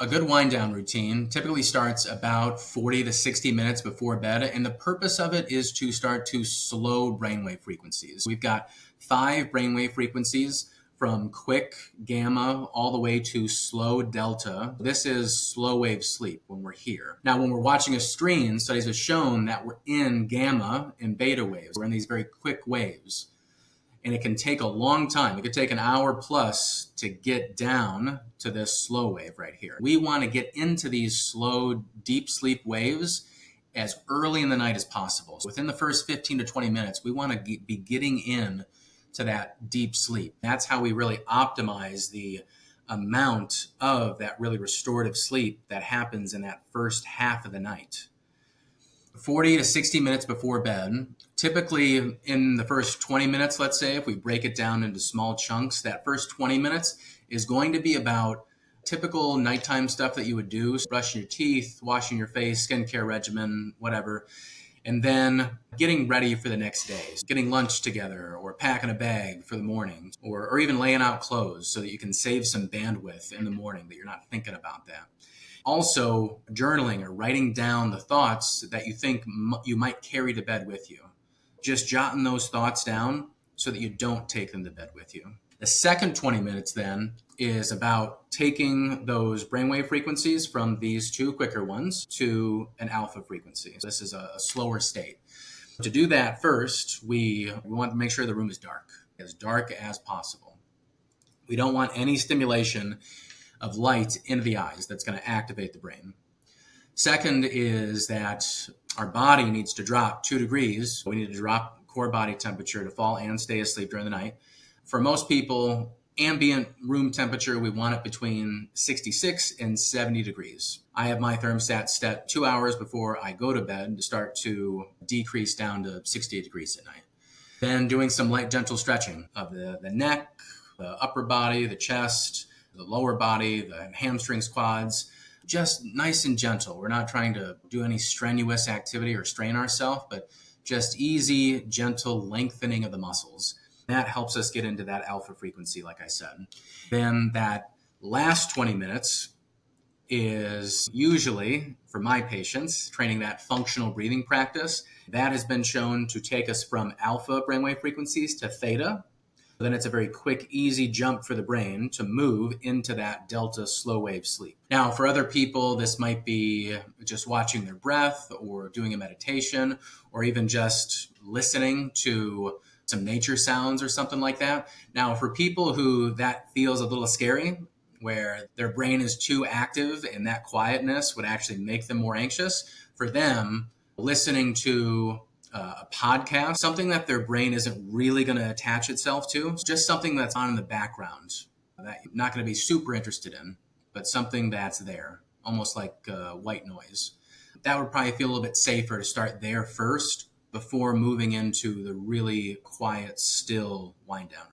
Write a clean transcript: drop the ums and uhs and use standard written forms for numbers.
A good wind down routine typically starts about 40 to 60 minutes before bed, and the purpose of it is to start to slow brainwave frequencies. We've got 5 brainwave frequencies from quick gamma all the way to slow delta. This is slow wave sleep when we're here. Now, when we're watching a screen, studies have shown that we're in gamma and beta waves. We're in these very quick waves. And it can take a long time. It could take an hour plus to get down to this slow wave right here. We want to get into these slow, deep sleep waves as early in the night as possible. So within the first 15 to 20 minutes, we want to be getting in to that deep sleep. That's how we really optimize the amount of that really restorative sleep that happens in that first half of the night. 40 to 60 minutes before bed. Typically in the first 20 minutes, let's say, if we break it down into small chunks, that first 20 minutes is going to be about typical nighttime stuff that you would do, brushing your teeth, washing your face, skincare regimen, whatever, and then getting ready for the next day, getting lunch together or packing a bag for the morning, or even laying out clothes so that you can save some bandwidth in the morning that you're not thinking about that. Also, journaling or writing down the thoughts that you think you might carry to bed with you. Just jotting those thoughts down so that you don't take them to bed with you. The second 20 minutes then is about taking those brainwave frequencies from these 2 quicker ones to an alpha frequency. So this is a slower state. To do that first, we want to make sure the room is as dark as possible. We don't want any stimulation of light into the eyes that's going to activate the brain. Second is that our body needs to drop 2 degrees. We need to drop core body temperature to fall and stay asleep during the night. For most people, ambient room temperature, we want it between 66 and 70 degrees. I have my thermostat set 2 hours before I go to bed to start to decrease down to 68 degrees at night. Then doing some light, gentle stretching of the neck, the upper body, the chest, the lower body, the hamstrings, quads, just nice and gentle. We're not trying to do any strenuous activity or strain ourselves, but just easy, gentle lengthening of the muscles. That helps us get into that alpha frequency, like I said. Then that last 20 minutes is usually, for my patients, training that functional breathing practice. That has been shown to take us from alpha brainwave frequencies to theta. Then it's a very quick, easy jump for the brain to move into that delta slow wave sleep. Now, for other people, this might be just watching their breath or doing a meditation or even just listening to some nature sounds or something like that. Now, for people who that feels a little scary, where their brain is too active and that quietness would actually make them more anxious, for them, listening to a podcast, something that their brain isn't really going to attach itself to, just something that's on in the background that you're not going to be super interested in, but something that's there, almost like white noise. That would probably feel a little bit safer to start there first before moving into the really quiet, still wind down.